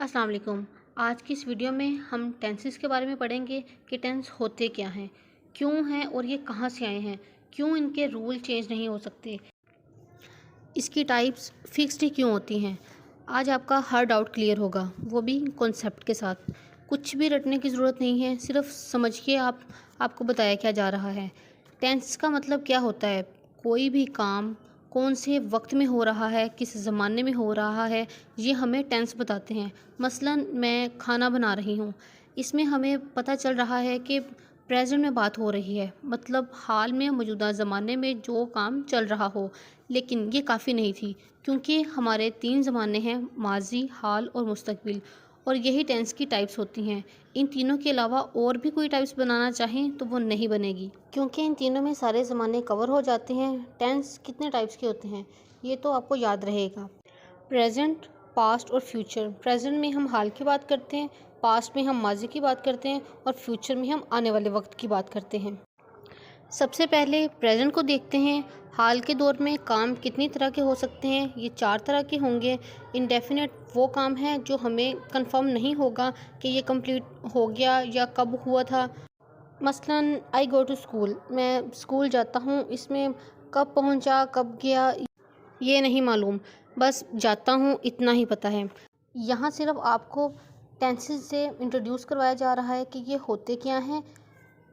अस्सलाम वालेकुम। आज की इस वीडियो में हम टेंसेस के बारे में पढ़ेंगे कि टेंस होते क्या हैं, क्यों हैं और ये कहाँ से आए हैं, क्यों इनके रूल चेंज नहीं हो सकते, इसकी टाइप्स फिक्स्ड ही क्यों होती हैं। आज आपका हर डाउट क्लियर होगा, वो भी कॉन्सेप्ट के साथ। कुछ भी रटने की ज़रूरत नहीं है, सिर्फ समझिए आपको बताया क्या जा रहा है। टेंस का मतलब क्या होता है, कोई भी काम कौन से वक्त में हो रहा है, किस ज़माने में हो रहा है, ये हमें टेंस बताते हैं। मसलन मैं खाना बना रही हूँ, इसमें हमें पता चल रहा है कि प्रेजेंट में बात हो रही है, मतलब हाल में मौजूदा ज़माने में जो काम चल रहा हो। लेकिन ये काफ़ी नहीं थी, क्योंकि हमारे 3 ज़माने हैं, माजी, हाल और मुस्तकबिल, और यही टेंस की टाइप्स होती हैं। इन तीनों के अलावा और भी कोई टाइप्स बनाना चाहें तो वो नहीं बनेगी, क्योंकि इन तीनों में सारे ज़माने कवर हो जाते हैं। टेंस कितने टाइप्स के होते हैं ये तो आपको याद रहेगा। प्रेजेंट, पास्ट और फ्यूचर। प्रेजेंट में हम हाल की बात करते हैं, पास्ट में हम माजी की बात करते हैं और फ्यूचर में हम आने वाले वक्त की बात करते हैं। सबसे पहले प्रेजेंट को देखते हैं। हाल के दौर में काम कितनी तरह के हो सकते हैं, ये 4 तरह के होंगे। इंडेफिनिट वो काम है जो हमें कंफर्म नहीं होगा कि ये कंप्लीट हो गया या कब हुआ था। मसलन आई गो टू स्कूल, मैं स्कूल जाता हूँ, इसमें कब पहुँचा कब गया ये नहीं मालूम, बस जाता हूँ इतना ही पता है। यहाँ सिर्फ आपको टेंसेस से इंट्रोड्यूस करवाया जा रहा है कि ये होते क्या हैं।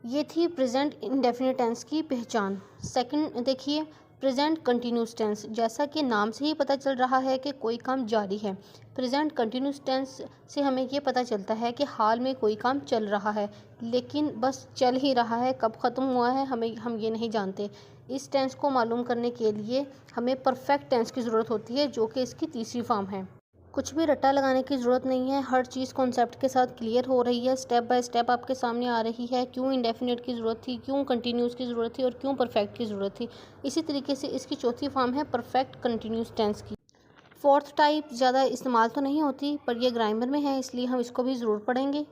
ये थी प्रेजेंट इंडेफिनिट टेंस की पहचान। सेकंड देखिए, प्रेजेंट कंटिन्यूस टेंस। जैसा कि नाम से ही पता चल रहा है कि कोई काम जारी है। प्रेजेंट कंटिन्यूस टेंस से हमें ये पता चलता है कि हाल में कोई काम चल रहा है, लेकिन बस चल ही रहा है, कब ख़त्म हुआ है हम ये नहीं जानते। इस टेंस को मालूम करने के लिए हमें परफेक्ट टेंस की ज़रूरत होती है, जो कि इसकी तीसरी फॉर्म है। कुछ भी रट्टा लगाने की ज़रूरत नहीं है, हर चीज़ कॉन्सेप्ट के साथ क्लियर हो रही है, स्टेप बाय स्टेप आपके सामने आ रही है। क्यों इंडेफिनिट की ज़रूरत थी, क्यों कंटिन्यूस की ज़रूरत थी और क्यों परफेक्ट की ज़रूरत थी। इसी तरीके से इसकी चौथी फॉर्म है परफेक्ट कंटिन्यूस टेंस की। फोर्थ टाइप ज़्यादा इस्तेमाल तो नहीं होती, पर यह ग्रामर में है, इसलिए हम इसको भी ज़रूर पढ़ेंगे।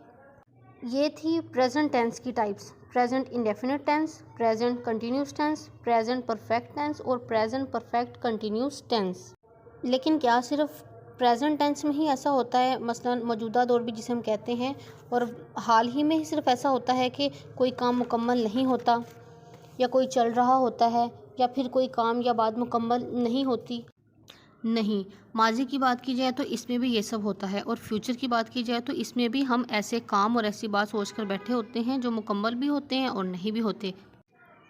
ये थी प्रेजेंट टेंस की types. Present indefinite tense, present continuous tense, present perfect tense और प्रेजेंट परफेक्ट कंटिन्यूस टेंस। लेकिन क्या सिर्फ प्रेजेंट टेंस में ही ऐसा होता है, मसलन मौजूदा दौर भी जिसे हम कहते हैं, और हाल ही में ही सिर्फ ऐसा होता है कि कोई काम मुकम्मल नहीं होता या कोई चल रहा होता है, या फिर कोई काम या बात मुकम्मल नहीं होती? नहीं। माजी की बात की जाए तो इसमें भी ये सब होता है, और फ्यूचर की बात की जाए तो इसमें भी हम ऐसे काम और ऐसी बात सोच कर बैठे होते हैं जो मुकम्मल भी होते हैं और नहीं भी होते।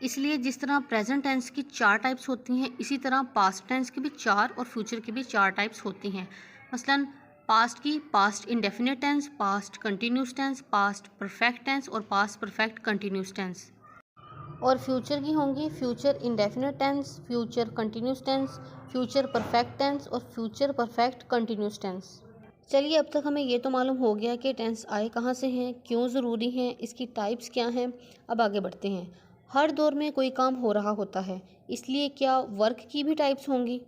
इसलिए जिस तरह प्रेजेंट टेंस की 4 टाइप्स होती हैं, इसी तरह पास्ट टेंस की भी 4 और फ्यूचर की भी 4 टाइप्स होती हैं। मसलन पास्ट की past indefinite tense, past continuous tense, past perfect tense और पास्ट परफेक्ट कंटिन्यूस टेंस। और फ्यूचर की होंगी future indefinite tense, future continuous tense, future perfect tense और फ्यूचर परफेक्ट कंटिन्यूस टेंस। चलिए, अब तक हमें ये तो मालूम हो गया कि टेंस आए कहाँ से हैं, क्यों ज़रूरी हैं, इसकी टाइप्स क्या हैं। अब आगे बढ़ते हैं। हर दौर में कोई काम हो रहा होता है, इसलिए क्या वर्क की भी टाइप्स होंगी?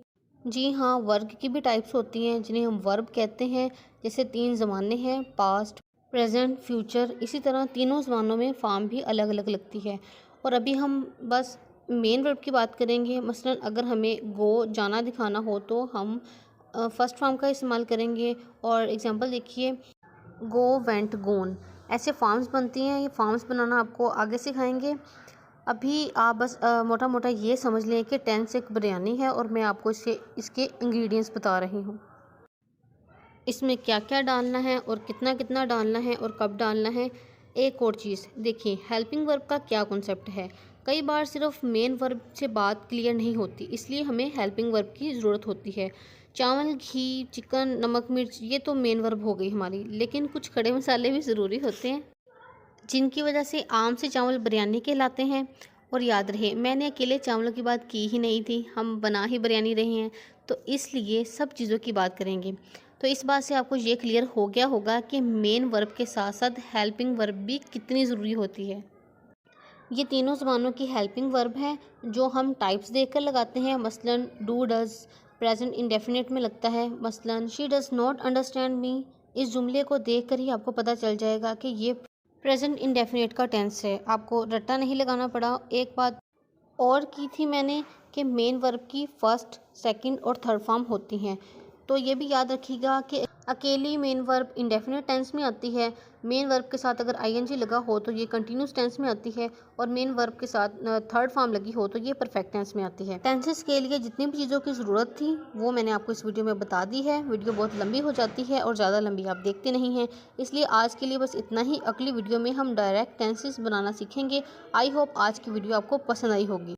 जी हाँ, वर्क की भी टाइप्स होती हैं, जिन्हें हम वर्ब कहते हैं। जैसे 3 ज़माने हैं, पास्ट, प्रेजेंट, फ्यूचर। इसी तरह तीनों ज़मानों में फॉर्म भी अलग अलग लगती है। और अभी हम बस मेन वर्ब की बात करेंगे। मसलन अगर हमें गो जाना दिखाना हो तो हम फर्स्ट फॉर्म का इस्तेमाल करेंगे। और एग्जांपल देखिए, गो, वेंट, गोन, ऐसे फॉर्म्स बनती हैं। ये फॉर्म्स बनाना आपको आगे सिखाएंगे। अभी आप बस मोटा मोटा ये समझ लें कि टेंस एक बिरयानी है और मैं आपको इसके इंग्रेडिएंट्स बता रही हूँ। इसमें क्या क्या डालना है और कितना कितना डालना है और कब डालना है। एक और चीज़ देखिए, हेल्पिंग वर्ब का क्या कॉन्सेप्ट है। कई बार सिर्फ मेन वर्ब से बात क्लियर नहीं होती, इसलिए हमें हेल्पिंग वर्ब की ज़रूरत होती है। चावल, घी, चिकन, नमक, मिर्च, ये तो मेन वर्ब हो गई हमारी, लेकिन कुछ खड़े मसाले भी ज़रूरी होते हैं, जिनकी वजह से आम से चावल बिरयानी कहलाते हैं। और याद रहे, मैंने अकेले चावलों की बात की ही नहीं थी, हम बना ही बिरयानी रहे हैं, तो इसलिए सब चीज़ों की बात करेंगे। तो इस बात से आपको ये क्लियर हो गया होगा कि मेन वर्ब के साथ साथ हेल्पिंग वर्ब भी कितनी ज़रूरी होती है। ये तीनों ज़बानों की हेल्पिंग वर्ब है, जो हम टाइप्स देखकर लगाते हैं। मसलन डू, डज प्रेजेंट इंडेफिनिट में लगता है। मसलन she does not understand me. इस जुमले को देखकर ही आपको पता चल जाएगा कि ये प्रेजेंट इंडेफिनिट का टेंस है, आपको रट्टा नहीं लगाना पड़ा। एक बात और की थी मैंने कि मेन वर्ब की फर्स्ट, सेकंड और थर्ड फॉर्म होती हैं। तो ये भी याद रखिएगा कि अकेली मेन वर्ब इंडेफिनिट टेंस में आती है। मेन वर्ब के साथ अगर आईएनजी लगा हो तो ये कंटिन्यूस टेंस में आती है, और मेन वर्ब के साथ थर्ड फॉर्म लगी हो तो ये परफेक्ट टेंस में आती है। टेंसेस के लिए जितनी भी चीज़ों की ज़रूरत थी वो मैंने आपको इस वीडियो में बता दी है। वीडियो बहुत लंबी हो जाती है और ज़्यादा लंबी आप देखते नहीं हैं, इसलिए आज के लिए बस इतना ही। अगली वीडियो में हम डायरेक्ट टेंसेस बनाना सीखेंगे। आई होप आज की वीडियो आपको पसंद आई होगी।